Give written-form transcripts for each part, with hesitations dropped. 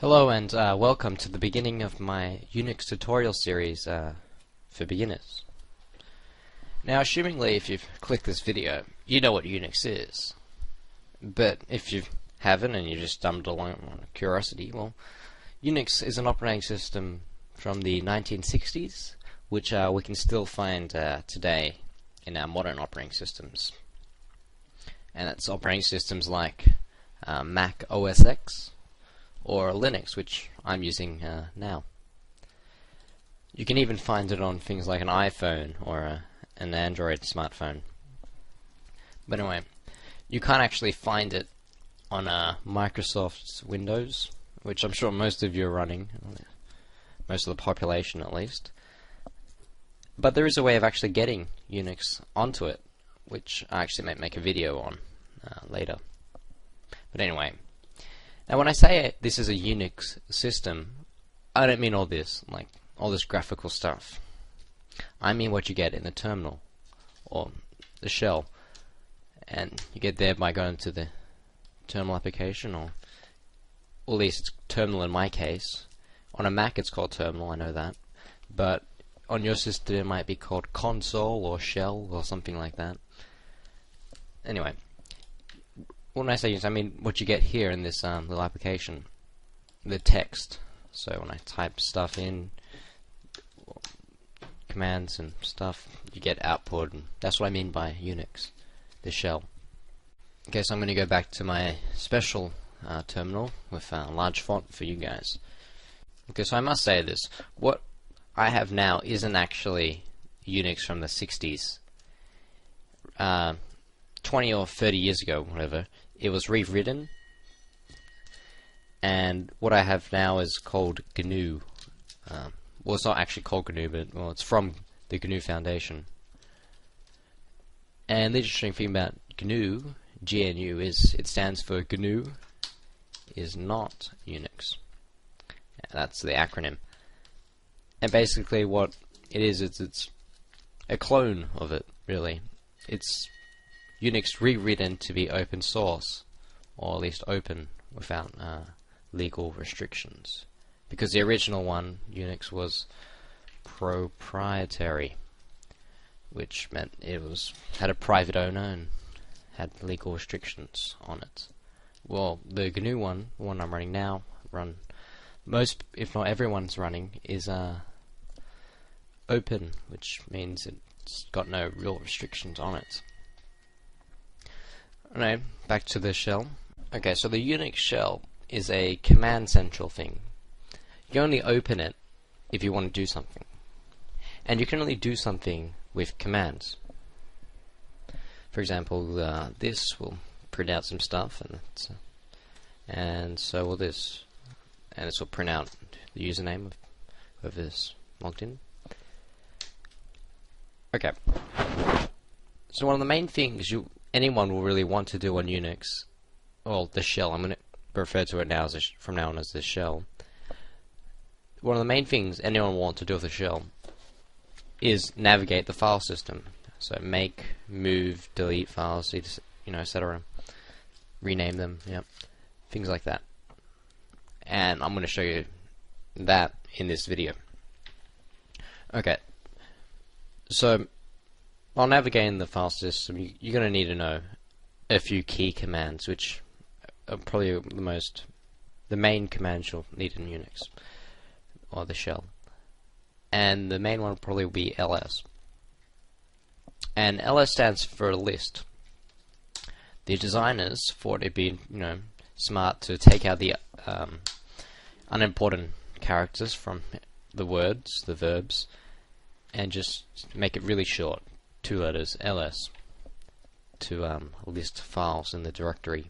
Hello and welcome to the beginning of my Unix tutorial series for beginners. Now, assumingly if you've clicked this video, you know what Unix is. But if you haven't and you just stumbled along on curiosity, well, Unix is an operating system from the 1960s, which we can still find today in our modern operating systems. And it's operating systems like Mac OS X, or Linux, which I'm using now. You can even find it on things like an iPhone or an Android smartphone. But anyway, you can't actually find it on Microsoft's Windows, which I'm sure most of you are running, most of the population at least. But there is a way of actually getting Unix onto it, which I actually might make a video on later. But anyway, now when I say this is a Unix system, I don't mean all this, like all this graphical stuff. I mean what you get in the terminal, or the shell. And you get there by going to the terminal application, or at least it's terminal in my case. On a Mac it's called terminal, I know that. But on your system it might be called console or shell or something like that. Anyway, when I say Unix, I mean what you get here in this little application, the text. So when I type stuff in, commands and stuff, you get output, and that's what I mean by Unix, the shell. Okay, so I'm going to go back to my special terminal with a large font for you guys. Okay, so I must say this, what I have now isn't actually Unix from the 60s. 20 or 30 years ago, whatever, it was rewritten, and what I have now is called GNU. Well, it's not actually called GNU, but well, it's from the GNU Foundation. And the interesting thing about GNU, GNU, is it stands for GNU is not Unix. That's the acronym. And basically what it is, it's a clone of it, really. It's Unix rewritten to be open source, or at least open without legal restrictions. Because the original one, Unix, was proprietary, which meant it had a private owner and had legal restrictions on it. Well, the GNU one, the one I'm running now, most, if not everyone's running, is open, which means it's got no real restrictions on it. Alright, back to the shell. Okay, so the Unix shell is a command central thing. You can only open it if you want to do something. And you can only do something with commands. For example, this will print out some stuff, and so will this. And this will print out the username of whoever's logged in. Okay. So one of the main things anyone will really want to do on Unix, well, the shell, I'm going to refer to it now as from now on as the shell. One of the main things anyone will want to do with the shell is navigate the file system. So make, move, delete files, etc. Rename them, yep, things like that. And I'm going to show you that in this video. Okay, so while navigating the file system, you're going to need to know a few key commands, which are probably the main commands you'll need in Unix, or the shell. And the main one probably will be ls. And ls stands for list. The designers thought it'd be, smart to take out the unimportant characters from the words, the verbs, and just make it really short. 2 letters, ls, to list files in the directory.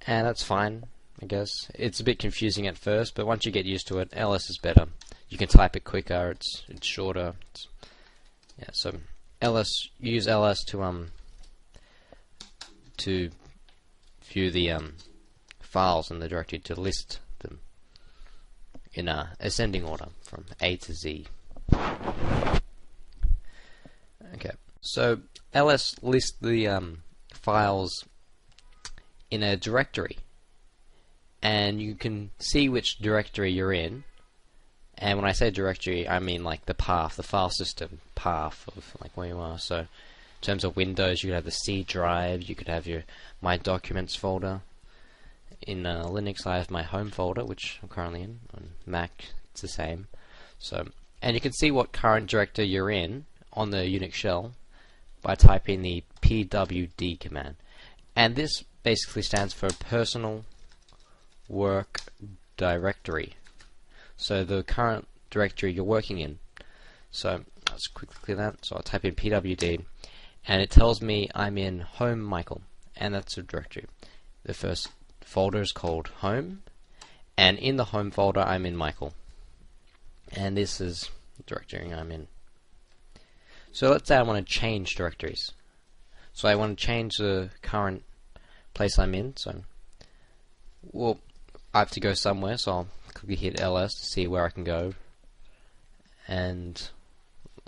And that's fine, I guess. It's a bit confusing at first, but once you get used to it, ls is better. You can type it quicker, it's shorter. Yeah, so use ls to view the files in the directory, to list them in ascending order from A to Z. Okay, so ls lists the files in a directory, and you can see which directory you're in. And when I say directory, I mean like the path, the file system path of like where you are. So in terms of Windows, you could have the C drive, you could have your My Documents folder. In Linux, I have my home folder, which I'm currently in. On Mac, it's the same. So, and you can see what current directory you're in on the Unix shell by typing the pwd command. And this basically stands for Personal Work Directory. So the current directory you're working in. So let's quickly clear that. So I'll type in pwd, and it tells me I'm in Home Michael, and that's a directory. The first folder is called Home, and in the Home folder I'm in Michael, and this is the directory I'm in. So let's say I want to change directories. So I want to change the current place I'm in. So, well, I have to go somewhere, so I'll quickly hit ls to see where I can go, and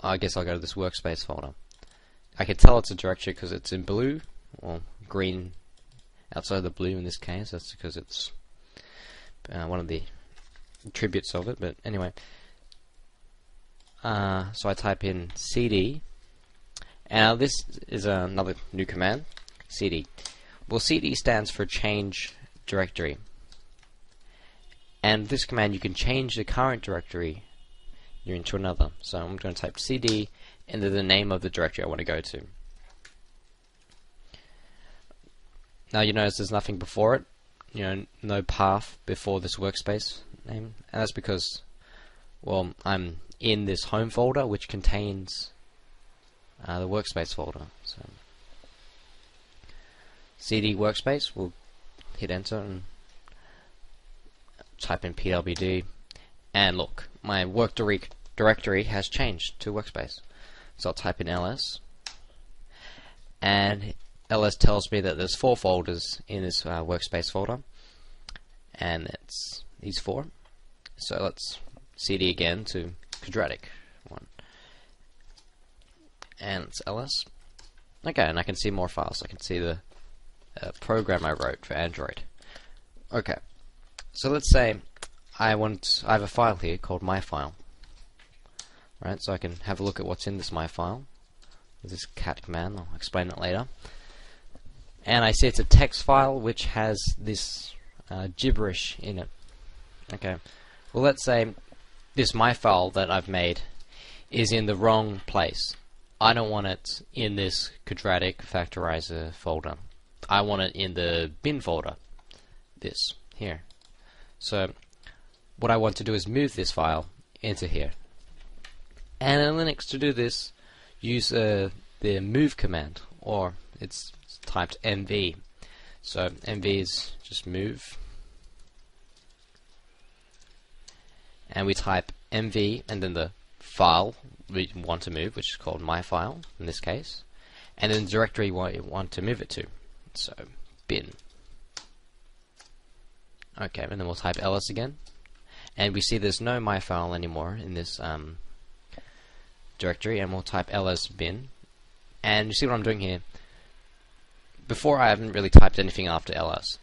I guess I'll go to this workspace folder. I can tell it's a directory because it's in blue, or green outside the blue in this case. That's because it's one of the attributes of it, but anyway. So I type in cd, and now this is another new command, cd. Well, cd stands for change directory, and this command you can change the current directory you're into another. So I'm going to type cd and then the name of the directory I want to go to. Now you notice there's nothing before it, no path before this workspace name, and that's because, well, I'm in this home folder which contains the workspace folder. So cd workspace, we'll hit enter and type in pwd, and look, my work directory has changed to workspace. So I'll type in ls, and ls tells me that there's 4 folders in this workspace folder, and it's these 4. So let's cd again to quadratic one, and it's ls. Okay, and I can see more files. I can see the program I wrote for Android. Okay, so let's say I have a file here called myfile. Right, so I can have a look at what's in this myfile with this cat command. I'll explain it later. And I see it's a text file which has this gibberish in it. Okay, well, let's say this myfile that I've made is in the wrong place. I don't want it in this quadratic factorizer folder. I want it in the bin folder, this here. So what I want to do is move this file into here. And in Linux, to do this, use the move command, or it's typed mv. So mv is just move, and we type mv and then the file we want to move, which is called myfile in this case, and then the directory we want to move it to. So bin. Okay, and then we'll type ls again, and we see there's no myfile anymore in this directory, and we'll type ls bin, and you see what I'm doing here. Before I haven't really typed anything after ls,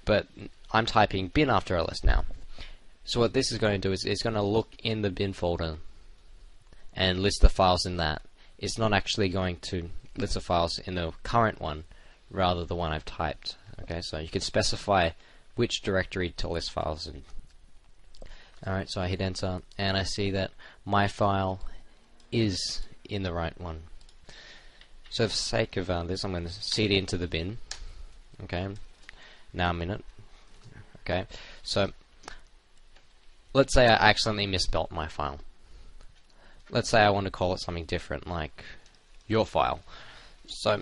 but I'm typing bin after ls now. So what this is going to do is it's going to look in the bin folder and list the files in that. It's not actually going to list the files in the current one, rather the one I've typed. Okay, so you can specify which directory to list files in. Alright, so I hit enter, and I see that my file is in the right one. So for the sake of this, I'm going to cd into the bin. Okay, now I'm in it. Okay, so let's say I accidentally misspelt my file. Let's say I want to call it something different, like your file. So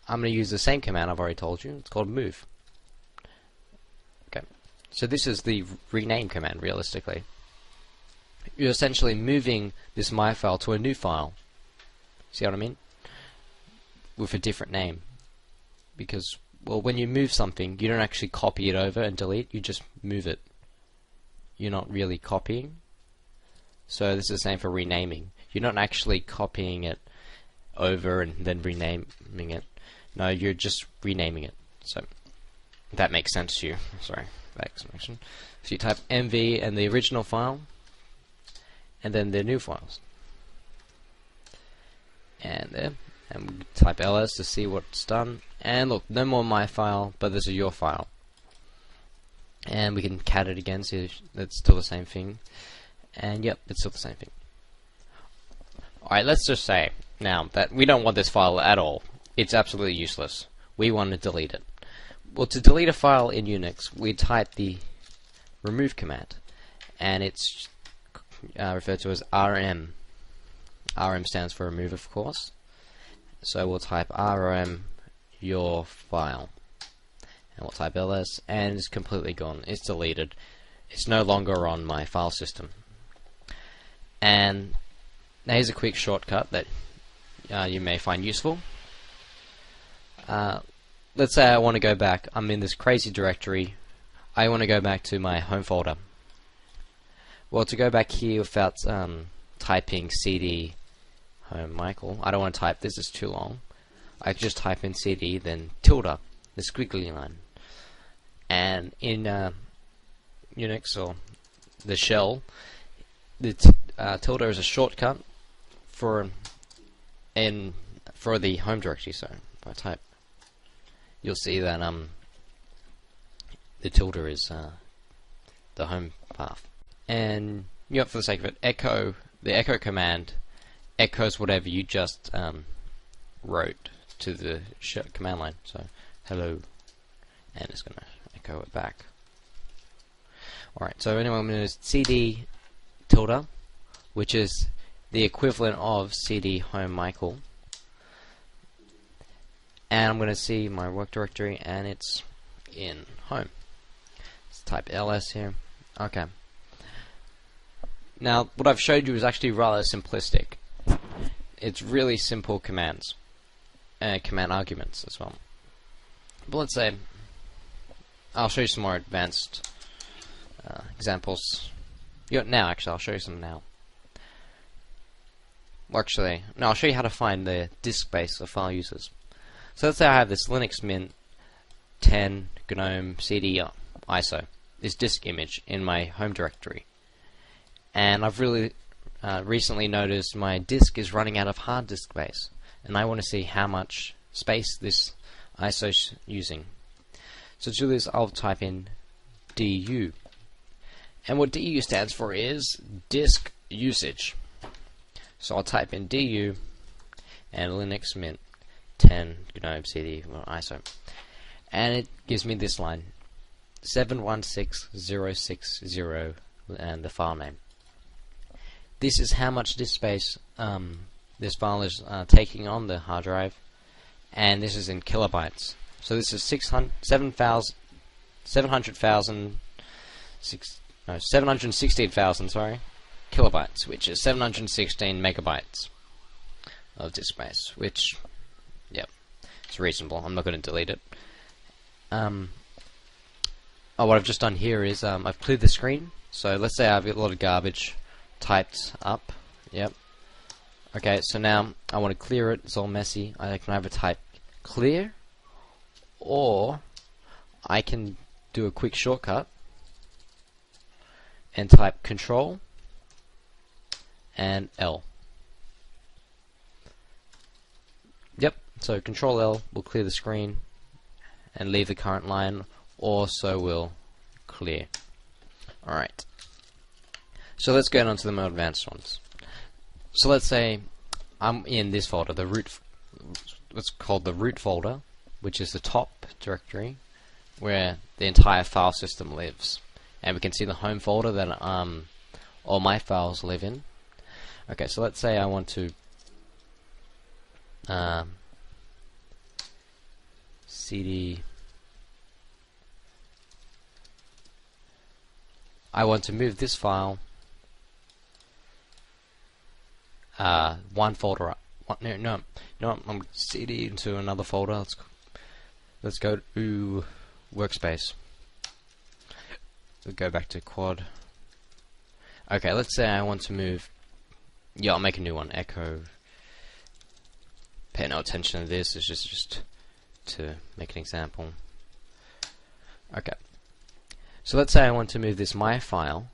I'm going to use the same command I've already told you. It's called move. Okay, so this is the rename command, realistically. You're essentially moving this my file to a new file. See what I mean? With a different name. Because, well, when you move something, you don't actually copy it over and delete, you just move it. You're not really copying. So this is the same for renaming. You're not actually copying it over and then renaming it. No, you're just renaming it. So that makes sense to you. Sorry, that explanation. So you type mv and the original file, and then the new files, and there, and we type ls to see what's done. And look, no more my file, but this is your file. And we can cat it again, see that's still the same thing. And yep, it's still the same thing. Alright, let's just say now that we don't want this file at all. It's absolutely useless. We want to delete it. Well, to delete a file in Unix, we type the remove command, and it's referred to as rm. Rm stands for remove, of course. So we'll type rm your file, and we'll type ls, and it's completely gone. It's deleted. It's no longer on my file system. And now here's a quick shortcut that you may find useful. Let's say I want to go back. I'm in this crazy directory. I want to go back to my home folder. Well, to go back here without typing cd home Michael, I don't want to type this, it's too long. I just type in cd, then tilde, the squiggly line. And in Unix, or the shell, the tilde is a shortcut for the home directory. So if I type, you'll see that the tilde is the home path. And yep, for the sake of it, the echo command echoes whatever you just wrote to the command line. So hello, and it's going to echo it back. Alright, so anyway, I'm going to use cd tilde, which is the equivalent of cd home Michael. And I'm going to see my work directory, and it's in home. Let's type ls here. Okay. Now, what I've showed you is actually rather simplistic. It's really simple commands, command arguments as well. But let's say I'll show you some more advanced examples. Actually, I'll show you some now. Well, actually, no, I'll show you how to find the disk space of file users. So let's say I have this Linux Mint 10 GNOME CD ISO, this disk image in my home directory, and I've really recently noticed my disk is running out of hard disk space, and I want to see how much space this ISO is using. So to do this, I'll type in du, and what du stands for is disk usage. So I'll type in du and Linux Mint 10 GNOME CD ISO, and it gives me this line 716060 and the file name. This is how much disk space this file is taking on the hard drive, and this is in kilobytes. So this is 716,000 kilobytes, which is 716 megabytes of disk space, which, yep, it's reasonable. I'm not going to delete it. What I've just done here is I've cleared the screen. So let's say I've got a lot of garbage typed up. Yep. Okay, so now I want to clear it. It's all messy. I can either type clear, or I can do a quick shortcut and type Control and L. Yep, so Control L will clear the screen and leave the current line, or so will clear. Alright. So let's get on to the more advanced ones. So let's say I'm in this folder, the root, what's called the root folder, which is the top directory where the entire file system lives. And we can see the home folder that all my files live in. Okay, so let's say I want to cd. I want to move this file one folder up. No, I'm cd into another folder. Let's go to workspace. We'll go back to quad. Okay, let's say I want to move. Yeah, I'll make a new one. Echo. Pay no attention to this. It's just to make an example. Okay. So let's say I want to move this my file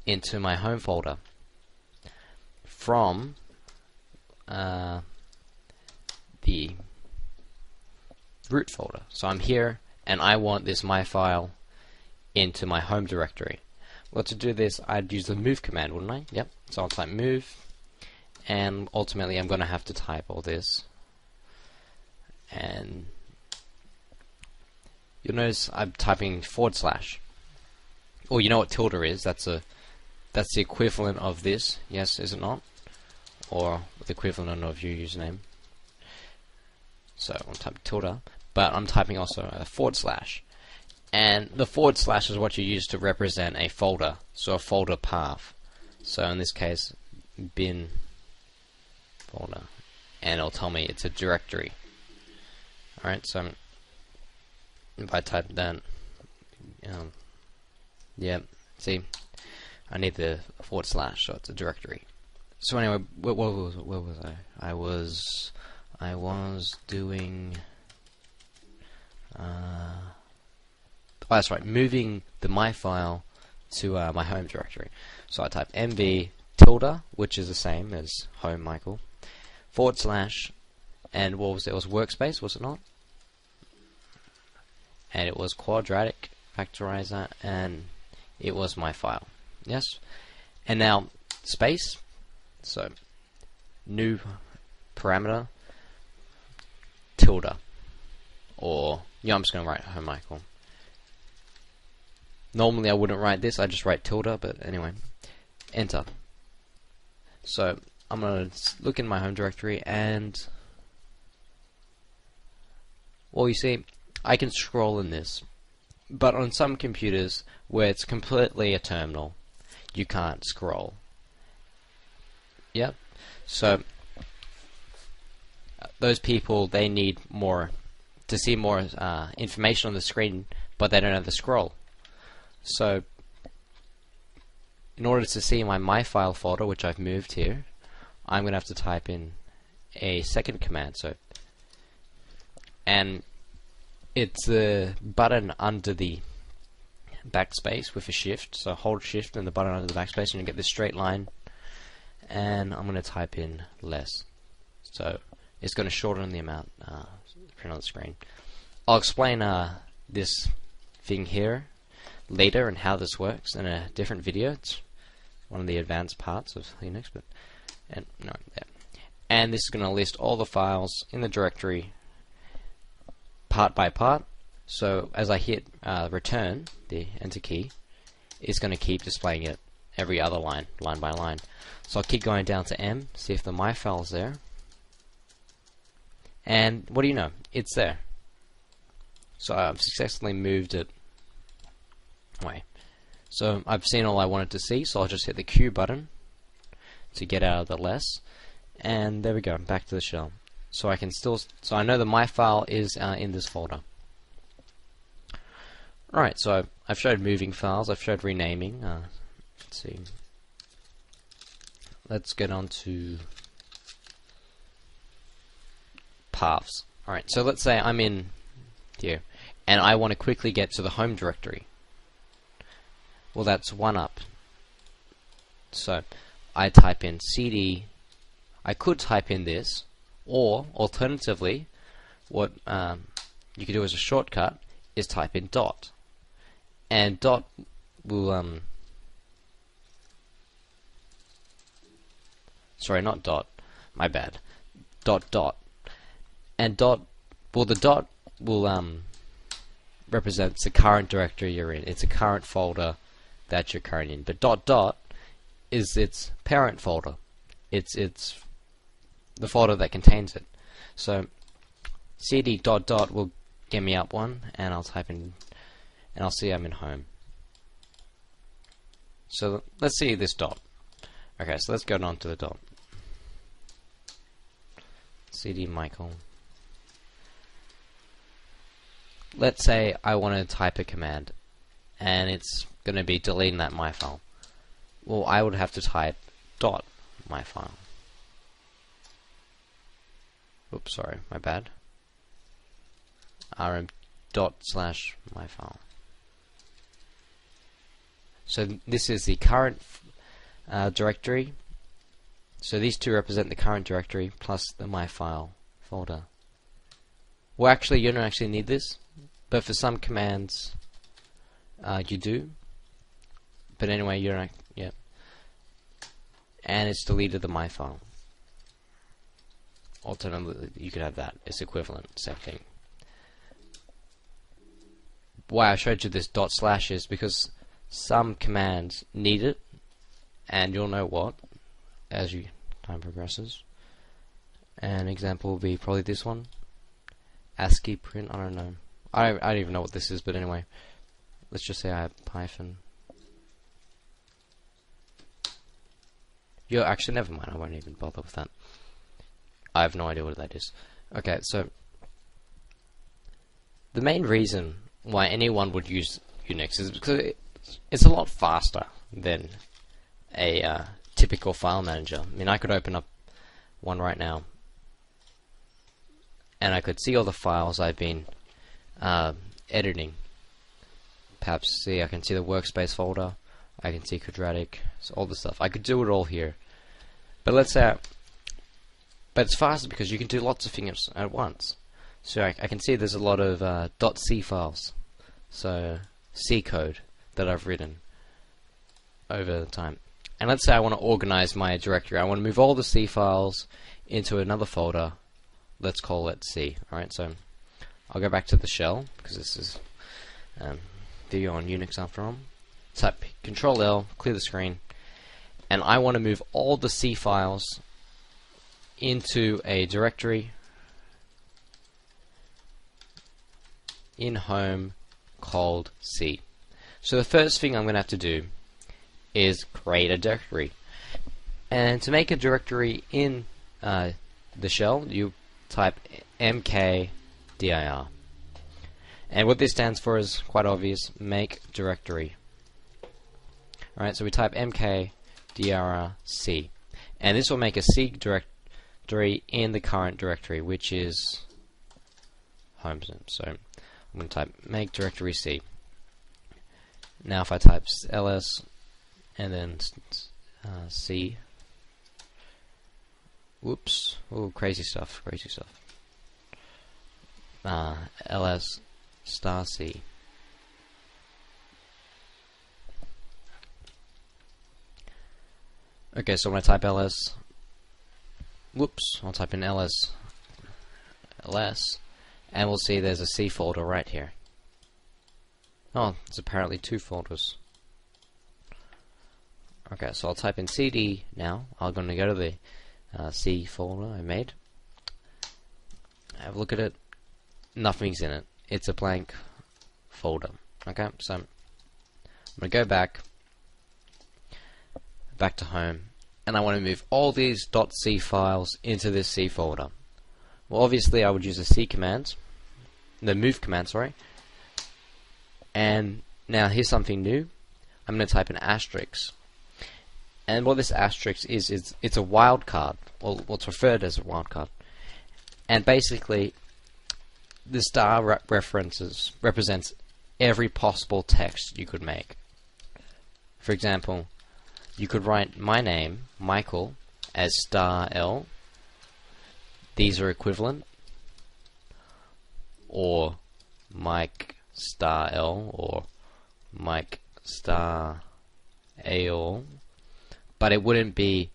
into my home folder from the root folder. So I'm here and I want this my file into my home directory. Well, to do this I'd use the move command, wouldn't I? Yep. So I'll type move, and ultimately I'm going to have to type all this, and you'll notice I'm typing /. Or you know what tilde is? That's the equivalent of this. Yes, is it not? Or the equivalent of your username. So I'm typing tilde, but I'm typing also a /. And the / is what you use to represent a folder, so a folder path. So in this case, bin folder, and it'll tell me it's a directory. Alright, so if I type that, yeah, see, I need the /, so it's a directory. So anyway, where was I? I was doing, oh, that's right, moving the my file to my home directory. So I type mv tilde, which is the same as home Michael, /, and what was it? It was workspace, was it not? And it was quadratic factorizer, and it was my file. Yes? And now space, so new parameter tilde, or yeah, I'm just going to write home Michael. Normally I wouldn't write this, I just write tilde, but anyway, enter. So I'm going to look in my home directory, and well, you see, I can scroll in this, but on some computers where it's completely a terminal, you can't scroll. Yep. So those people, they need more to see more information on the screen, but they don't have the scroll. So in order to see my file folder, which I've moved here, I'm going to have to type in a second command. So, and it's the button under the backspace with a shift. So hold shift and the button under the backspace, and you get this straight line. And I'm going to type in less. So it's going to shorten the amount print on the screen. I'll explain this thing here later and how this works in a different video. It's one of the advanced parts of UNIX, but and this is going to list all the files in the directory part by part. So as I hit return, the enter key, it's going to keep displaying it every other line by line. So I'll keep going down to M, see if the my file is there, and what do you know, it's there. So I've successfully moved it away. So I've seen all I wanted to see, so I'll just hit the Q button to get out of the less, and there we go, back to the shell. So I can still, so I know that my file is in this folder. Alright, so I've showed moving files, I've showed renaming. Let's see. Let's get on to paths. Alright, so let's say I'm in here, and I want to quickly get to the home directory. Well, that's one up. So I type in cd. I could type in this, or alternatively, what you could do as a shortcut is type in dot, and dot will sorry, not dot, my bad, dot, and dot, well, the dot will represents the current directory you're in. It's a current folder that you're currently in, but dot is its parent folder. It's the folder that contains it. So cd dot will get me up one, and I'll type in, and I'll see I'm in home. So let's see this dot. Okay, so let's go on to the dot. cd Michael. Let's say I want to type a command, and it's going to be deleting that my file. Well, I would have to type dot my file. Oops, sorry, my bad. rm dot / my file. So this is the current directory. So these two represent the current directory plus the my file folder. Well, actually, you don't actually need this, but for some commands, you do. But anyway, you don't. Yeah. And it's deleted the my file. Alternatively, you could have that. It's equivalent, same thing. Why I showed you this dot slash is because some commands need it, and you'll know what as time progresses. An example will be probably this one, ASCII print. I don't know. I don't even know what this is, but anyway, let's just say I have Python. Actually, never mind. I won't even bother with that. I have no idea what that is. Okay, so the main reason why anyone would use Unix is because it's a lot faster than a typical file manager. I mean, I could open up one right now, and I could see all the files I've been editing. Perhaps I can see the workspace folder. I can see quadratic, so all the stuff. I could do it all here. But let's say, but it's faster because you can do lots of things at once. So I can see there's a lot of .c files, so C code that I've written over time. And let's say I want to organize my directory. I want to move all the C files into another folder. Let's call it C. Alright, so I'll go back to the shell because this is video on Unix after all. Type Control L, clear the screen, and I want to move all the C files into a directory in home called C. So the first thing I'm going to have to do is create a directory. And to make a directory in the shell, you type mkdir. And what this stands for is quite obvious, make directory. Alright, so we type mkdir C. And this will make a C directory in the current directory, which is home. So I'm going to type make directory C. Now if I type ls and then C, whoops, oh, crazy stuff, ls star C. Okay, so when I type ls, whoops, I'll type in ls, and we'll see there's a C folder right here. Oh, it's apparently two folders. Okay, so I'll type in cd now. I'm going to go to the C folder I made. Have a look at it. Nothing's in it. It's a blank folder. Okay, so I'm going to go back to home, and I want to move all these .c files into this C folder. Well, obviously I would use the C command, the move command, sorry. And now here's something new. I'm going to type an asterisk. And what this asterisk is it's a wildcard, or what's referred as a wildcard. And basically, the star represents every possible text you could make. For example, you could write my name, Michael, as star L. These are equivalent. Or Mike star L, or Mike star AL. But it wouldn't be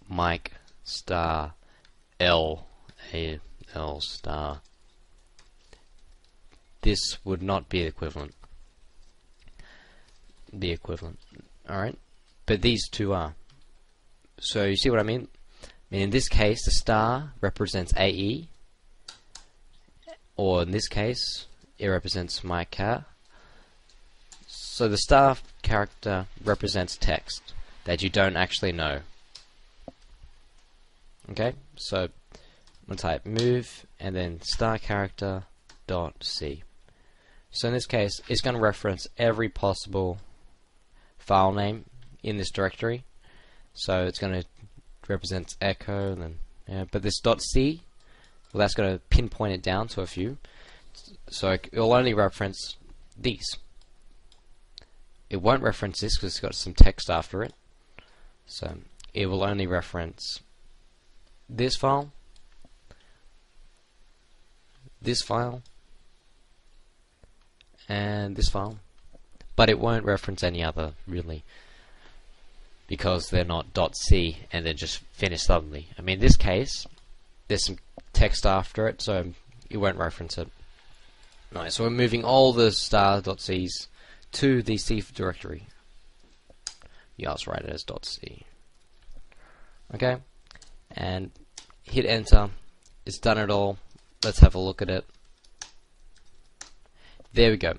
Mike star L, A-L star. This would not be equivalent. Alright? But these two are. So you see what I mean? I mean, in this case, the star represents AE, or in this case, it represents my car. So the star character represents text that you don't actually know. Okay, so I'm going to type move and then star character dot C. So in this case, it's going to reference every possible file name in this directory. So it's going to represent echo, and then but this dot C, well, that's going to pinpoint it down to a few. So it will only reference these. it won't reference this because it's got some text after it. So it will only reference this file, and this file, but it won't reference any other really, because they're not .c and they're just finished suddenly. I mean, in this case, there's some text after it, so it won't reference it. Alright, so we're moving all the star.c's to the C directory. Yeah, I'll write it as .c. Okay, and hit enter. It's done it all. Let's have a look at it. There we go.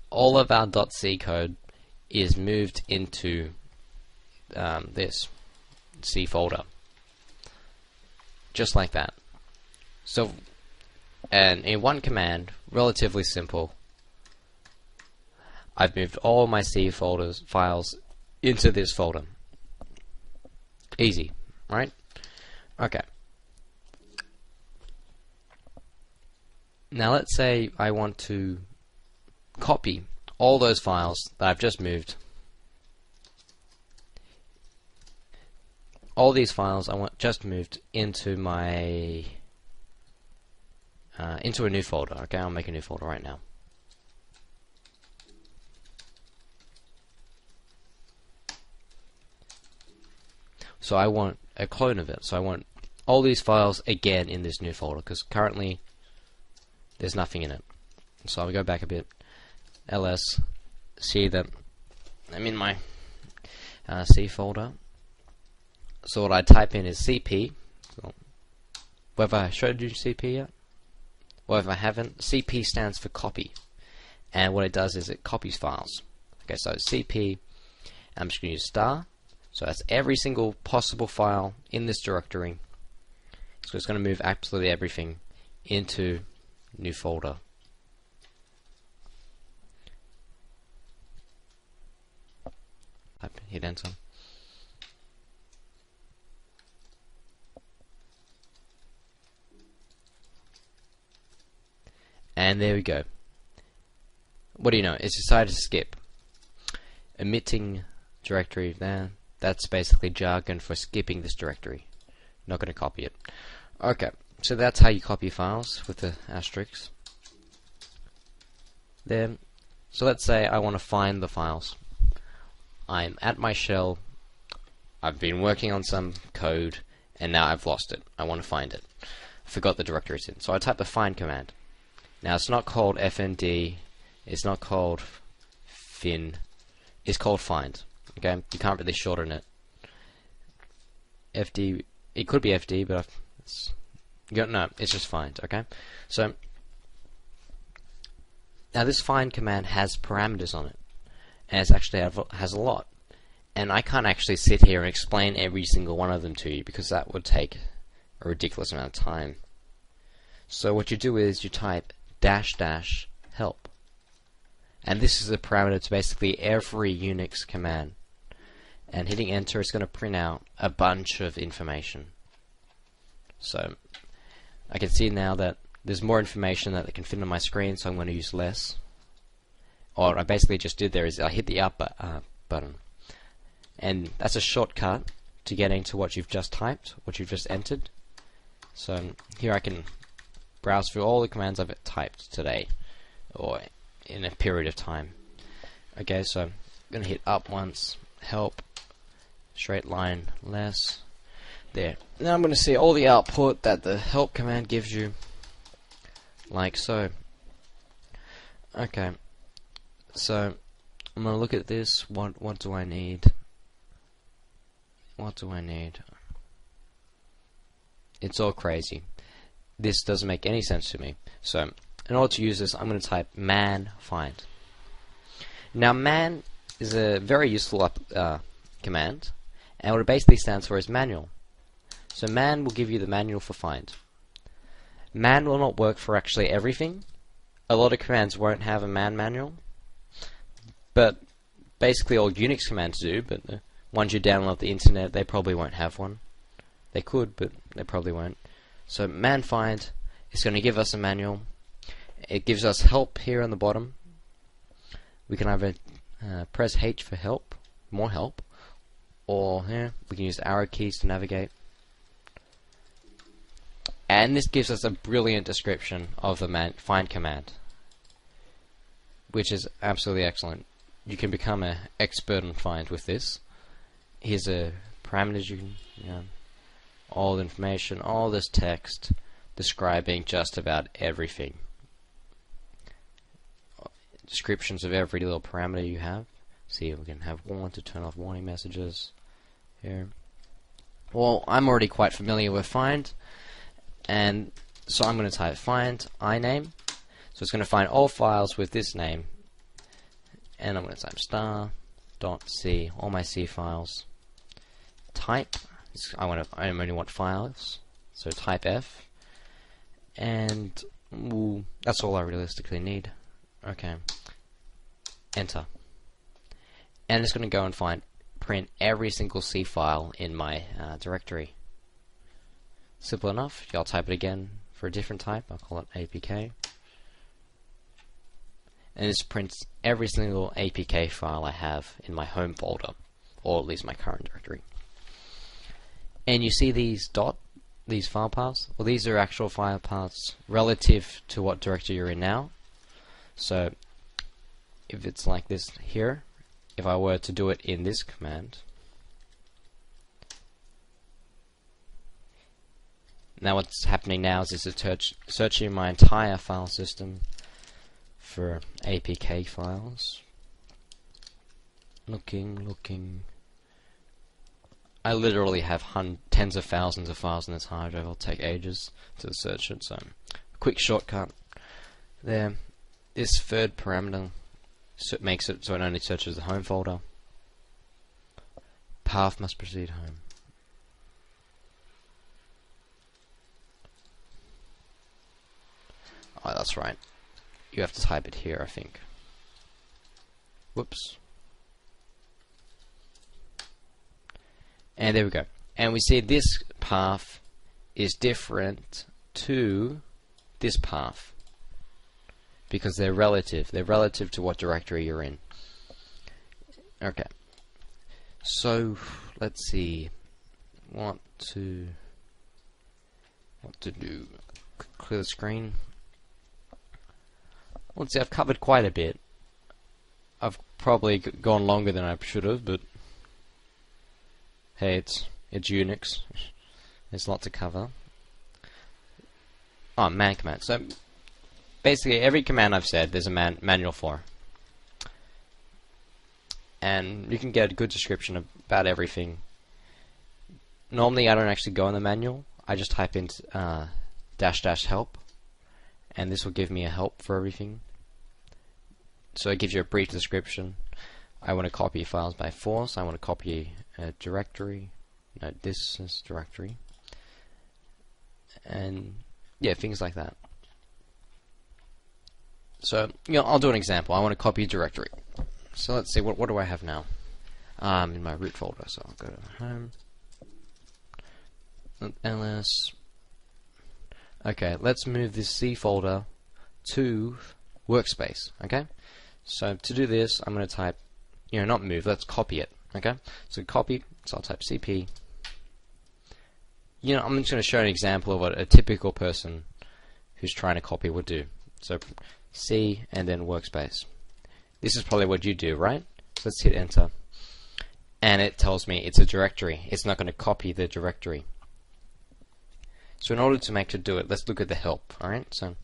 All of our .c code is moved into this C folder, just like that. So, and in one command, relatively simple, I've moved all my C files into this folder. Easy, right? Okay. Now let's say I want to copy all those files that I've just moved. All these files I want just moved into my into a new folder. Okay, I'll make a new folder right now. So I want a clone of it. So I want all these files again in this new folder, because currently there's nothing in it. So I'll go back a bit. ls, see that I'm in my C folder. So what I type in is cp. So whether I showed you cp yet? Well, if I haven't, cp stands for copy. And what it does is it copies files. Okay, so cp, I'm just going to use star. So that's every single possible file in this directory. So it's going to move absolutely everything into new folder. Hit enter. And there we go. What do you know? It's decided to skip. Omitting directory there. That's basically jargon for skipping this directory. Not going to copy it. Okay, so that's how you copy files with the asterisks. There. So let's say I want to find the files. I'm at my shell. I've been working on some code, and now I've lost it. I want to find it. I forgot the directory it's in. So I type the find command. Now it's not called fnd. It's not called fin. It's called find. Okay, you can't really shorten it. FD, it could be FD, but no, it's just find. Okay, so now this find command has parameters on it, and it's actually has a lot. And I can't actually sit here and explain every single one of them to you, because that would take a ridiculous amount of time. So what you do is you type -- help, and this is a parameter to basically every Unix command. And hitting enter is going to print out a bunch of information. So I can see now that there's more information that can fit on my screen, so I'm going to use less. Or what I basically just did there is I hit the up button, and that's a shortcut to getting to what you've just typed, what you've just entered. So here I can browse through all the commands I've typed today, or in a period of time. Okay, so I'm going to hit up once, help, straight line, less. There. Now I'm going to see all the output that the help command gives you, like so. Okay, so I'm going to look at this. What do I need? What do I need? It's all crazy. This doesn't make any sense to me. So in order to use this, I'm going to type man find. Now man is a very useful command, and what it basically stands for is manual. So man will give you the manual for find. Man will not work for actually everything. A lot of commands won't have a man manual, but basically all Unix commands do, but the ones you download off the internet, they probably won't have one. They could, but they probably won't. So man find is going to give us a manual. It gives us help here on the bottom. We can either press H for help, more help, or we can use arrow keys to navigate. And this gives us a brilliant description of the find command, which is absolutely excellent. You can become an expert on find with this. Here's a parameters you can, all the information, all this text describing just about everything. Descriptions of every little parameter you have. See, we can have one to turn off warning messages here. Well, I'm already quite familiar with find, and so I'm going to type find iname. So it's going to find all files with this name, and I'm going to type star.c, all my C files. Type, I only want files, so type F, and that's all I realistically need. Okay, enter, and it's going to go and print every single C file in my directory. Simple enough. I'll type it again for a different type. I'll call it APK. And this prints every single APK file I have in my home folder, or at least my current directory. And you see these these file paths? Well, these are actual file paths relative to what directory you're in now. So if it's like this here, if I were to do it in this command, now what's happening now is it's searching my entire file system for APK files. Looking. I literally have tens of thousands of files in this hard drive. It'll take ages to search it, so quick shortcut there. This third parameter makes it so it only searches the home folder. Path must proceed home. Oh, that's right. You have to type it here, I think. Whoops. And there we go. And we see this path is different to this path because they're relative. They're relative to what directory you're in. Okay. So let's see what to do. Clear the screen. Let's see, I've covered quite a bit. I've probably gone longer than I should have, but hey, it's Unix. There's a lot to cover. Oh, man command. So basically, every command I've said, there's a manual for, and you can get a good description about everything. Normally, I don't actually go in the manual. I just type in -- help, and this will give me a help for everything. So it gives you a brief description. I want to copy files by force. I want to copy a directory. No, this is directory. And yeah, things like that. So I'll do an example. I want to copy a directory. So let's see, what do I have now? In my root folder. So I'll go to home. ls. Okay, let's move this C folder to workspace. Okay. So to do this, I'm going to type, not move, let's copy it, okay? So copy, so I'll type cp. I'm just going to show an example of what a typical person who's trying to copy would do. So C and then workspace. This is probably what you do, right? So let's hit enter. And it tells me it's a directory. It's not going to copy the directory. So in order to make it do it, let's look at the help, alright? So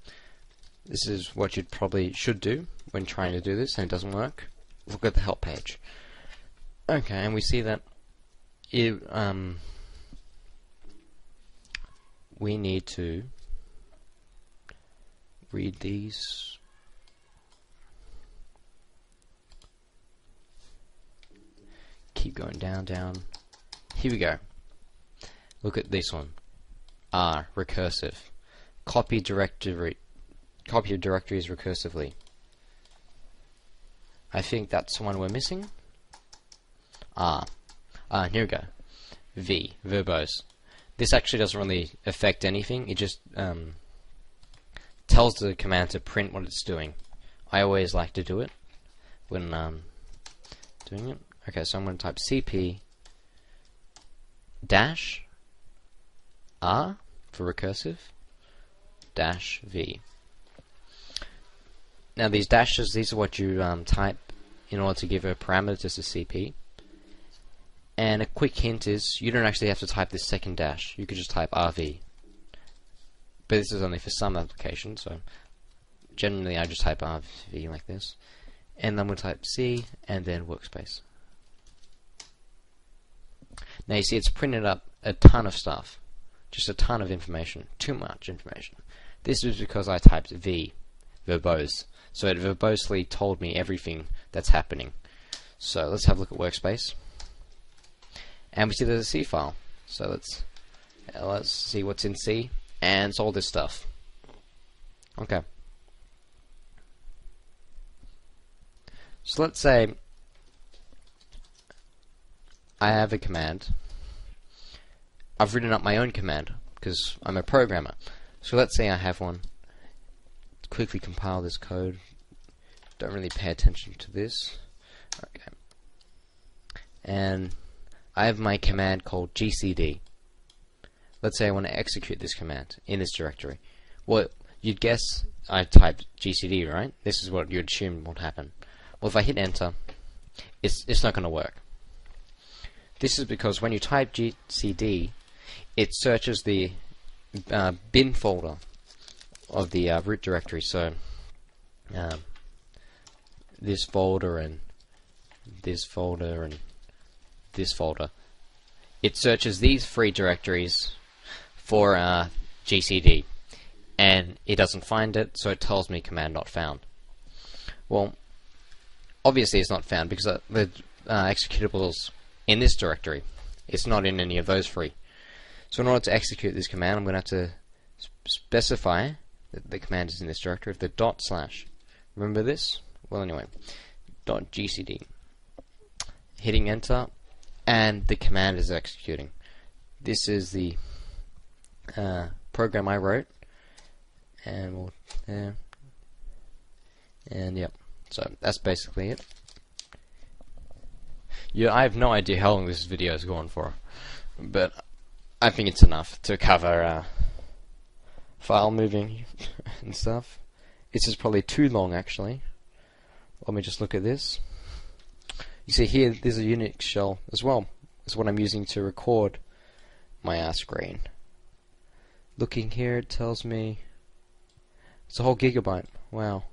this is what you probably should do when trying to do this and it doesn't work. Look at the help page. Okay, and we see that we need to read these. Keep going down. Here we go. Look at this one. R, recursive. Copy directories recursively. I think that's the one we're missing. Here we go. V, verbose. This actually doesn't really affect anything. It just tells the command to print what it's doing. I always like to do it when doing it. Okay, so I'm going to type cp dash r for recursive dash v. Now these dashes, these are what you type in order to give a parameter to the cp. And a quick hint is, you don't actually have to type this second dash, you could just type rv. But this is only for some applications, so generally I just type rv like this. And then we'll type C and then workspace. Now you see it's printed up a ton of stuff. Just a ton of information. Too much information. This is because I typed V, verbose. So it verbosely told me everything that's happening. So let's have a look at workspace. And we see there's a C file. So let's see what's in C. And it's all this stuff. Okay. So let's say I have a command. I've written up my own command because I'm a programmer. So let's say I have one. Quickly compile this code. Don't really pay attention to this. Okay. And I have my command called gcd. Let's say I want to execute this command in this directory. Well, you'd guess I typed gcd, right? This is what you'd assume would happen. Well, if I hit enter, it's not going to work. This is because when you type gcd, it searches the bin folder of the root directory. So this folder and this folder and this folder. It searches these three directories for gcd, and it doesn't find it, so it tells me command not found. Well, obviously it's not found because the executables in this directory. It's not in any of those three. So in order to execute this command, I'm going to have to specify that the command is in this directory with the dot slash. Remember this? Well, anyway, dot gcd. Hitting enter, and the command is executing. This is the program I wrote, and we'll and yep. So that's basically it. Yeah, I have no idea how long this video is going for, but I think it's enough to cover file moving and stuff. This is probably too long, actually. Let me just look at this. You see here, there's a UNIX shell as well. That's what I'm using to record my screen. Looking here, it tells me it's a whole gigabyte. Wow.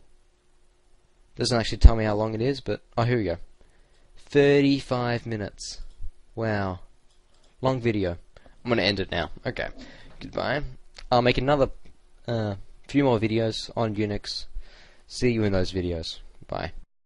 Doesn't actually tell me how long it is, but oh, here we go. 35 minutes. Wow. Long video. I'm going to end it now. Okay. Goodbye. I'll make another few more videos on UNIX. See you in those videos. Bye.